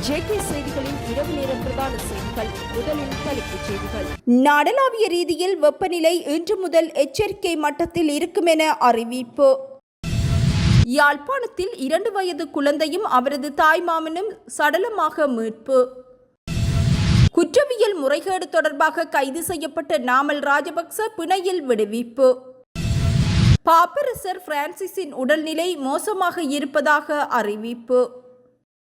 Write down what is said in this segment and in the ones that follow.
JK செய்திகளின் இரவு நேர பிரதான செய்திகள். முதலில் தலைப்புச் செய்திகள். நாடளாவிய ரீதியில் வெப்பநிலை இன்று முதல் எச்சரிக்கை மட்டத்தில் இருக்கும் என அறிவிப்பு. யாழ்ப்பாணத்தில் 2 வயது குழந்தையும் அவரது தாய்மாமனும் சடலமாக மீட்பு. குற்றவியல் முறைகேடு தொடர்பாக கைது செய்யப்பட்ட நாமல் ராஜபக்ச பிணையில் விடுவிப்பு. பாப்பரசர் பிரான்சிஸின் உடல்நிலை மோசமாக இருப்பதாக அறிவிப்பு.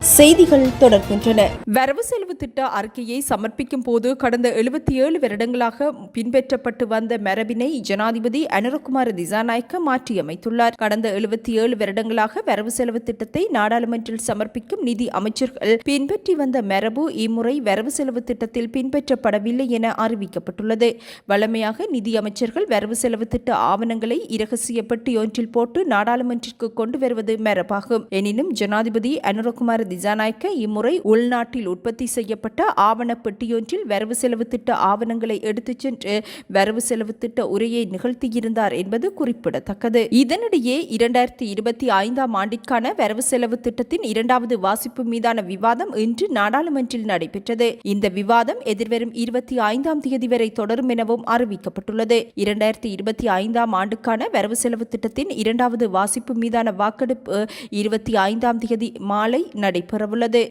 செய்திகள் தொடர்கின்றன. வரவு செலவு திட்ட அறிக்கையை சமர்ப்பிக்கும் போது கடந்த 77 வருடங்களாக பின்பற்றப்பட்டு வந்த மரபினை ஜனாதிபதி அனுரகுமார திசாநாயக்க மாற்றியமைத்துள்ளார். கடந்த 77 வருடங்களாக வரவு செலவு திட்டத்தை நாடாளுமன்றில் சமர்ப்பிக்கும் நிதி அமைச்சர்கள் பின்பற்றி வந்த மரபு இம்முறை வரவு செலவு திட்டத்தில் பின்பற்றப்படவில்லை என அறிவிக்கப்பட்டுள்ளது. வழமையாக நிதி அமைச்சர்கள் வரவு செலவு திட்ட ஆவணங்களை இரகசிய பெட்டியொன்றில் போட்டு நாடாளுமன்றிற்கு கொண்டு வருவது மரபாகும். எனினும் ஜனாதிபதி அனுரகுமார திசாநாயக்க இம்முறை உள்நாட்டில் உற்பத்தி செய்யப்பட்ட ஆவண பெட்டியொன்றில் வரவு செலவு திட்ட ஆவணங்களை எடுத்துச் சென்று வரவு செலவு திட்ட உரையை நிகழ்த்தியிருந்தார் என்பது குறிப்பிடத்தக்கது. இதனிடையே 2025 ஆண்டிற்கான வரவு செலவு திட்டத்தின் 2வது வாசிப்பு மீதான விவாதம் இன்று நாடாளுமன்றில் நடைபெற்றது. இந்த விவாதம் எதிர்வரும் 25ஆம் தேதி வரை தொடரும் எனவும் அறிவிக்கப்பட்டுள்ளது. 2025ஆம் ஆண்டுக்கான வரவு செலவு திட்டத்தின் 2வது வாசிப்பு மீதான வாக்கெடுப்பு 25ஆம் தேதி மாலை நடைபெறவுள்ளது.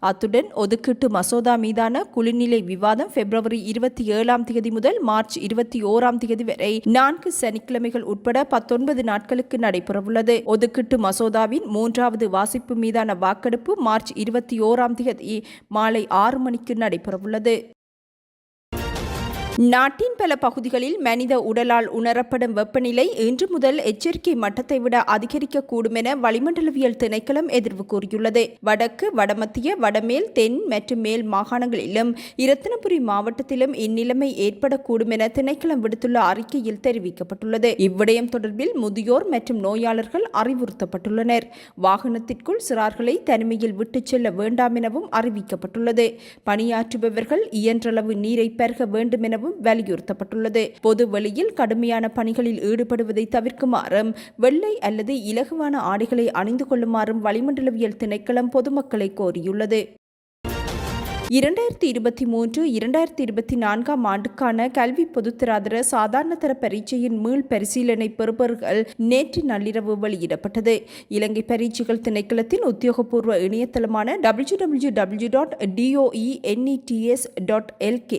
அத்துடன் ஒதுக்கீட்டு மசோதா மீதான குழுநிலை விவாதம் பிப்ரவரி 27ஆம் தேதி முதல் மார்ச் 21ஆம் தேதி வரை 4 சனிக்கிழமைகள் உட்பட 19 நாட்களுக்கு நடைபெறவுள்ளது. ஒதுக்கீட்டு மசோதாவின் 3வது வாசிப்பு மீதான வாக்கெடுப்பு மார்ச் 21ஆம் தேதி மாலை 6 மணிக்கு நடைபெறவுள்ளது. நாட்டின் பல பகுதிகளில் மனித உடலால் உணரப்படும் வெப்பநிலை இன்று முதல் எச்சரிக்கை மட்டத்தை விட அதிகரிக்கக்கூடும் என வளிமண்டலவியல் திணைக்களம் எதிர்வு கூறியுள்ளது. வடக்கு, வடமத்திய, வடமேல், தென் மற்றும் மேல் மாகாணங்களிலும் இரத்தினபுரி மாவட்டத்திலும் இந்நிலைமை ஏற்படக்கூடும் என திணைக்களம் விடுத்துள்ள அறிக்கையில் தெரிவிக்கப்பட்டுள்ளது. இவ்விடயம் தொடர்பில் முதியோர் மற்றும் நோயாளர்கள் அறிவுறுத்தப்பட்டுள்ளனர். வாகனத்திற்குள் சிறார்களை தனிமையில் விட்டுச் செல்ல வேண்டாம் எனவும் அறிவிக்கப்பட்டுள்ளது. பணியாற்றுபவர்கள் இயன்றளவு நீரை பருக வேண்டும் என வலியுறுத்தப்பட்டுள்ளது. பொது வெளியில் கடுமையான பணிகளில் ஈடுபடுவதை தவிர்க்குமாறும் வெள்ளை அல்லது இலகுவான ஆடைகளை அணிந்து கொள்ளுமாறும் வளிமண்டலவியல் திணைக்களம் பொதுமக்களை கோரியுள்ளது. 2023-2024 ஆண்டுக்கான கல்வி பொதுத்தராதர சாதாரணதர பரீட்சையின் மீள் பரிசீலனை பெறுபவர்கள் நேற்று நள்ளிரவு வெளியிடப்பட்டது. இலங்கை பரீட்சைகள் திணைக்களத்தின் உத்தியோகபூர்வ இணையதளமான www.doenets.lk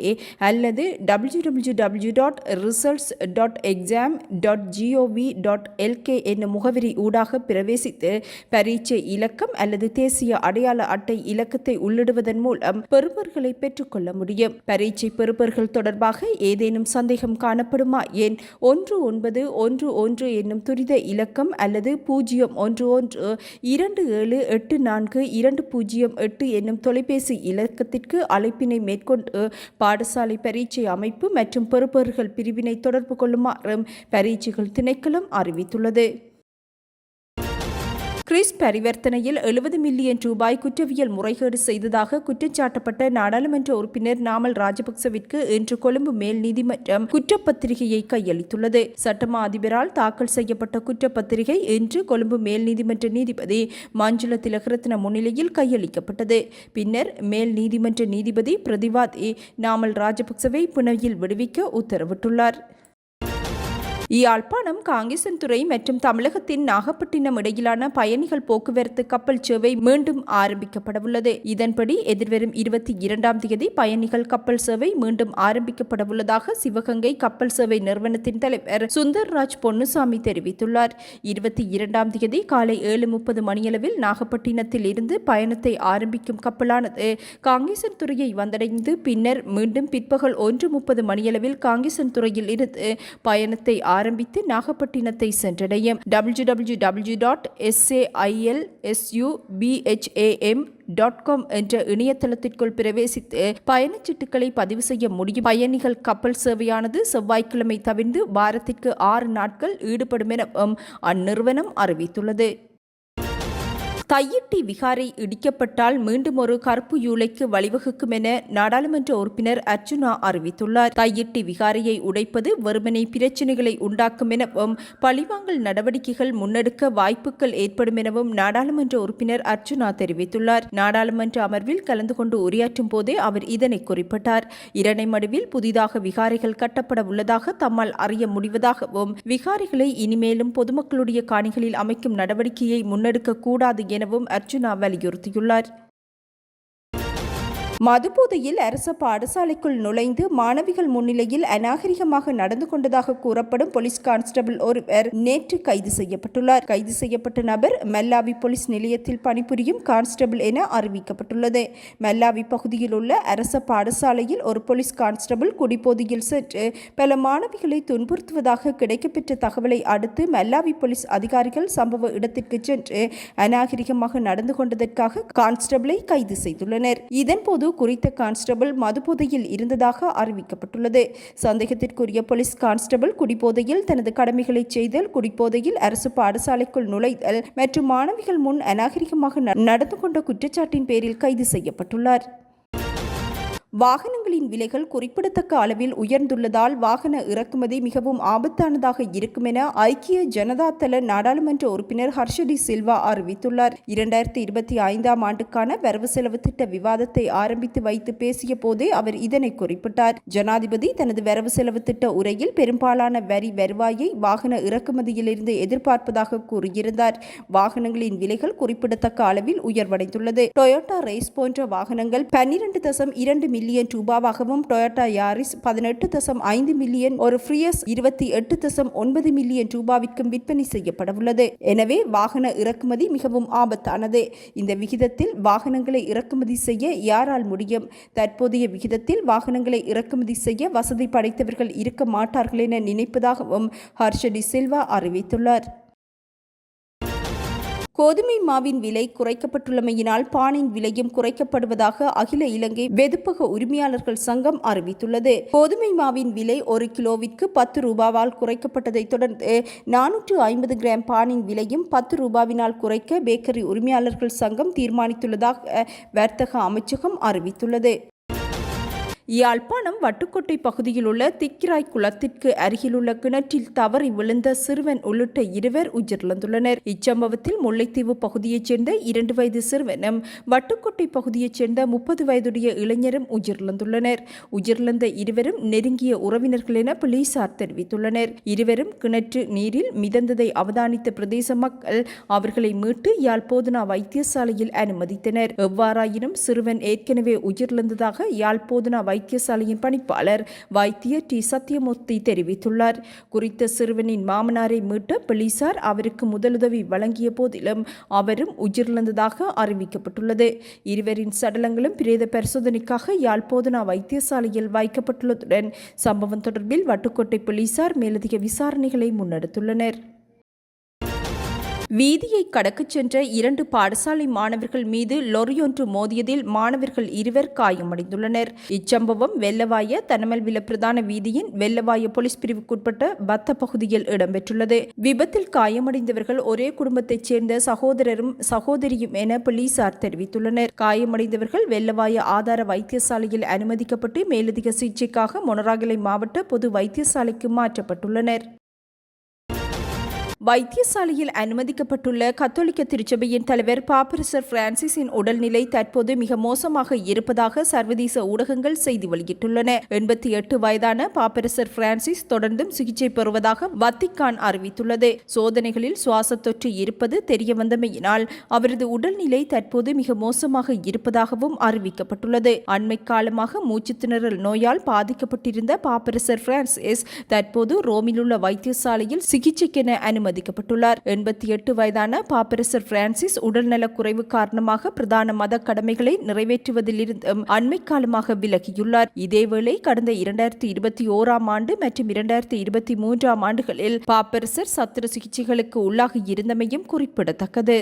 அல்லது www.results.exam.gov.lk என்னும் முகவரி ஊடாக பிரவேசித்து பரீட்சை இலக்கம் அல்லது தேசிய அடையாள அட்டை இலக்கத்தை உள்ளிடுவதன் மூலம் பெறுபவர்களை பெற்றுக்கொள்ள முடியும். பரீட்சை பெறுபவர்கள் தொடர்பாக ஏதேனும் சந்தேகம் காணப்படுமா எண் 1911 என்னும் துரித இலக்கம் அல்லது 011-2784-2008 என்னும் தொலைபேசி இலக்கத்திற்கு அழைப்பினை மேற்கொண்டு பாடசாலை பரீட்சை அமைப்பு மற்றும் பெறுபவர்கள் பிரிவினை தொடர்பு கொள்ளுமாறும் பரீட்சைகள் திணைக்களம் அறிவித்துள்ளது. கிறிஸ் பரிவர்த்தனையில் 70 மில்லியன் ரூபாய் குற்றவியல் முறைகேடு செய்ததாக குற்றச்சாட்டப்பட்ட நாடாளுமன்ற உறுப்பினர் நாமல் ராஜபக்சவிற்கு இன்று கொழும்பு மேல் நீதிமன்றம் குற்றப்பத்திரிகையை கையளித்துள்ளது. சட்டமா அதிபரால் தாக்கல் செய்யப்பட்ட குற்றப்பத்திரிகை இன்று கொழும்பு மேல் நீதிமன்ற நீதிபதி மஞ்சுள திலகரத்ன முன்னிலையில் கையளிக்கப்பட்டது. பின்னர் மேல் நீதிமன்ற நீதிபதி பிரதிவாதி நாமல் ராஜபக்சவை பிணையில் விடுவிக்க உத்தரவிட்டுள்ளார். யாழ்ப்பாணம் காங்கேசன்துறை மற்றும் தமிழகத்தின் நாகப்பட்டினம் இடையிலான பயணிகள் போக்குவரத்து கப்பல் சேவை மீண்டும் ஆரம்பிக்கப்படவுள்ளது. இதன்படி எதிர்வரும் 22ஆம் தேதி பயணிகள் கப்பல் சேவை மீண்டும் ஆரம்பிக்கப்படவுள்ளதாக சிவகங்கை கப்பல் சேவை நிறுவனத்தின் தலைவர் சுந்தர்ராஜ் பொன்னுசாமி தெரிவித்துள்ளார். 22ஆம் தேதி காலை 7:30 மணியளவில் நாகப்பட்டினத்தில் இருந்து பயணத்தை ஆரம்பிக்கும் கப்பலானது காங்கேசன்துறையை வந்தடைந்து பின்னர் மீண்டும் பிற்பகல் 1:30 மணியளவில் காங்கேசன்துறையில் இருந்து பயணத்தை ஆரம்பித்து நாகப்பட்டினத்தை சென்றடையும். www.sailsubham.com என்ற இணையதளத்திற்குள் பிரவேசித்து பயணச்சீட்டுகளை பதிவு செய்ய முடியும். பயணிகள் கப்பல் சேவையானது செவ்வாய்க்கிழமை தவிர்த்து வாரத்திற்கு 6 நாட்கள் ஈடுபடும் எனவும் அந்நிறுவனம் அறிவித்துள்ளது. தையிட்டி விகாரை இடிக்கப்பட்டால் மீண்டும் ஒரு கருப்பு யூலைக்கு வழிவகுக்கும் என நாடாளுமன்ற உறுப்பினர் அர்ச்சுனா அறிவித்துள்ளார். தையிட்டி விகாரையை உடைப்பது வெறுமனே பிரச்சினைகளை உண்டாக்கும் எனவும் பழிவாங்கல் நடவடிக்கைகள் முன்னெடுக்க வாய்ப்புகள் ஏற்படும் எனவும் நாடாளுமன்ற உறுப்பினர் அர்ச்சுனா தெரிவித்துள்ளார். நாடாளுமன்ற அமர்வில் கலந்து கொண்டு உரையாற்றும் போதே அவர் இதனை குறிப்பிட்டார். இரணைமடுவில் புதிதாக விகாரைகள் கட்டப்பட உள்ளதாக தம்மால் அறிய முடிவதாகவும் விகாரைகளை இனிமேலும் பொதுமக்களுடைய காணிகளில் அமைக்கும் நடவடிக்கையை முன்னெடுக்க கூடாது எனவும் அர்ச்சுனா வலியுறுத்தியுள்ளார். மதுபோதையில் அரச பாடசாலைக்குள் நுழைந்து மாணவிகள் முன்னிலையில் அநாகரிகமாக நடந்து கொண்டதாக கூறப்படும் போலீஸ் கான்ஸ்டபிள் ஒருவர் நேற்று கைது செய்யப்பட்டுள்ளார். கைது செய்யப்பட்ட நபர் மல்லாவி போலீஸ் நிலையத்தில் பணிபுரியும் கான்ஸ்டபிள் என அறிவிக்கப்பட்டுள்ளது. மல்லாவி பகுதியில் உள்ள அரச பாடசாலையில் ஒரு போலீஸ் கான்ஸ்டபிள் குடிபோதையில் சென்று பல மாணவிகளை துன்புறுத்துவதாக கிடைக்கப்பெற்ற தகவலை அடுத்து மல்லாவி போலீஸ் அதிகாரிகள் சம்பவ இடத்திற்கு சென்று அநாகரிகமாக நடந்து கொண்டதற்காக கான்ஸ்டபிளை கைது செய்துள்ளனர். இதன்போது குறித்த கான்ஸ்டபிள் மதுபோதையில் இருந்ததாக அறிவிக்கப்பட்டுள்ளது. சந்தேகத்திற்குரிய போலீஸ் கான்ஸ்டபிள் குடிபோதையில் தனது கடமைகளை செய்தல், குடிபோதையில் அரசு பாடசாலைக்குள் நுழைதல் மற்றும் மாணவிகள் முன் அநாகரிகமாக நடந்து கொண்ட குற்றச்சாட்டின் பேரில் கைது செய்யப்பட்டுள்ளார். வாகனங்களின் விலைகள் குறிப்பிடத்தக்க அளவில் உயர்ந்துள்ளதால் வாகன இறக்குமதி மிகவும் ஆபத்தானதாக இருக்கும் என ஐக்கிய ஜனதா தள நாடாளுமன்ற உறுப்பினர் ஹர்ஷடி சில்வா அறிவித்துள்ளார். 2025ஆம் ஆண்டுக்கான வரவு செலவு திட்ட விவாதத்தை ஆரம்பித்து வைத்து பேசிய போதே அவர் இதனை குறிப்பிட்டார். ஜனாதிபதி தனது வரவு செலவு திட்ட உரையில் பெரும்பாலான வரி வருவாயை வாகன இறக்குமதியிலிருந்து எதிர்பார்ப்பதாக கூறியிருந்தார். வாகனங்களின் விலைகள் குறிப்பிடத்தக்க அளவில் உயர்வடைந்துள்ளது. டொயோட்டா ரேஸ் போன்ற வாகனங்கள் 12.2 மில்லியன் ரூபாவாகவும், டொயோட்டா யாரிஸ் 18.5 மில்லியன், ஒரு ஃப்ரியஸ் 28.9 மில்லியன் ரூபாவிற்கும் விற்பனை செய்யப்படவுள்ளது. எனவே வாகன இறக்குமதி மிகவும் ஆபத்தானது. இந்த விகிதத்தில் வாகனங்களை இறக்குமதி செய்ய யாரால் முடியும்? தற்போதைய விகிதத்தில் வாகனங்களை இறக்குமதி செய்ய வசதி படைத்தவர்கள் இருக்க மாட்டார்கள் என நினைப்பதாகவும் ஹர்ஷடி சில்வா அறிவித்துள்ளார். கோதுமை மாவின் விலை குறைக்கப்பட்டுள்ளமையினால் பானின் விலையும் குறைக்கப்படுவதாக அகில இலங்கை வெதுப்பக உரிமையாளர்கள் சங்கம் அறிவித்துள்ளது. கோதுமை மாவின் விலை ஒரு கிலோவிற்கு 10 ரூபாவால் குறைக்கப்பட்டதை தொடர்ந்து 450 கிராம் பானின் விலையும் 10 ரூபாவினால் குறைக்க பேக்கரி உரிமையாளர்கள் சங்கம் தீர்மானித்துள்ளதாக வர்த்தக அமைச்சகம் அறிவித்துள்ளது. யாழ்ப்பாணம் வட்டுக்கோட்டை பகுதியில் உள்ள திக்கிராய் குளத்திற்கு அருகிலுள்ள கிணற்றில் தவறி விழுந்த சிறுவன் உள்ளிட்ட 2 உயிரிழந்துள்ளனர். இச்சம்பவத்தில் முல்லைத்தீவு பகுதியைச் சேர்ந்த 2 வயது சிறுவனும் வட்டுக்கோட்டை பகுதியைச் சேர்ந்த 30 வயதுடைய இளைஞரும் உயிரிழந்துள்ளனர். உயிரிழந்த இருவரும் நெருங்கிய உறவினர்கள் என போலீசார் தெரிவித்துள்ளனர். இருவரும் கிணற்று நீரில் மிதந்ததை அவதானித்த பிரதேச மக்கள் அவர்களை மீட்டு யாழ் போதனா வைத்தியசாலையில் அனுமதித்தனர். எவ்வாறாயினும் சிறுவன் ஏற்கனவே உயிரிழந்ததாக யாழ் போதனா வைத்தியசாலையின் பணிப்பாளர் வைத்தியர் டி சத்தியமூர்த்தி தெரிவித்துள்ளார். குறித்த சிறுவனின் மாமனாரை மீட்ட போலீசார் அவருக்கு முதலுதவி வழங்கிய போதிலும் அவரும் உயிரிழந்ததாக அறிவிக்கப்பட்டுள்ளது. இருவரின் சடலங்களும் பிரேத பரிசோதனைக்காக யாழ் போதனா வைத்தியசாலையில் வைக்கப்பட்டுள்ளதுடன் சம்பவம் தொடர்பில் வட்டுக்கோட்டை போலீசார் மேலதிக விசாரணைகளை முன்னெடுத்துள்ளனர். வீதியை கடக்கச் சென்ற 2 பாடசாலை மாணவர்கள் மீது லொரியொன்று மோதியதில் மாணவர்கள் 2 காயமடைந்துள்ளனர். இச்சம்பவம் வெள்ளவாய தனமல்வில பிரதான வீதியின் வெள்ளவாய போலீஸ் பிரிவுக்குட்பட்ட பத்த பகுதியில் இடம்பெற்றுள்ளது. விபத்தில் காயமடைந்தவர்கள் ஒரே குடும்பத்தைச் சேர்ந்த சகோதரரும் சகோதரியும் என போலீசார் தெரிவித்துள்ளனர். காயமடைந்தவர்கள் வெள்ளவாய ஆதார வைத்தியசாலையில் அனுமதிக்கப்பட்டு மேலதிக சிகிச்சைக்காக மொனராகலை மாவட்ட பொது வைத்தியசாலைக்கு மாற்றப்பட்டுள்ளனர். வைத்தியசாலையில் அனுமதிக்கப்பட்டுள்ள கத்தோலிக்க திருச்சபையின் தலைவர் பாப்பரசர் பிரான்சிஸின் உடல்நிலை தற்போது மிக மோசமாக இருப்பதாக சர்வதேச ஊடகங்கள் செய்தி வெளியிட்டுள்ளன. 88 வயதான பாப்பரசர் பிரான்சிஸ் தொடர்ந்தும் சிகிச்சை பெறுவதாக வத்திக்கான் அறிவித்துள்ளது. சோதனைகளில் சுவாச தொற்று இருப்பது தெரியவந்தமையினால் அவரது உடல்நிலை தற்போது மிக மோசமாக இருப்பதாகவும் அறிவிக்கப்பட்டுள்ளது. அண்மை காலமாக மூச்சு திணறல் நோயால் பாதிக்கப்பட்டிருந்த பாப்பரசர் பிரான்சிஸ் தற்போது ரோமில் உள்ள வைத்தியசாலையில் சிகிச்சைக்கென அனுமதிக்கப்பட்டுள்ளார். 88 வயதான பாப்பரசர் பிரான்சிஸ் உடல்நலக் குறைவு காரணமாக பிரதான மத கடமைகளை நிறைவேற்றுவதிலிருந்து அண்மை காலமாக விலகியுள்ளார். இதேவேளை கடந்த 2021ஆம் ஆண்டு மற்றும் 2023ஆம் ஆண்டுகளில் பாப்பரசர் சத்திர சிகிச்சைகளுக்கு உள்ளாகி இருந்தமையும் குறிப்பிடத்தக்கது.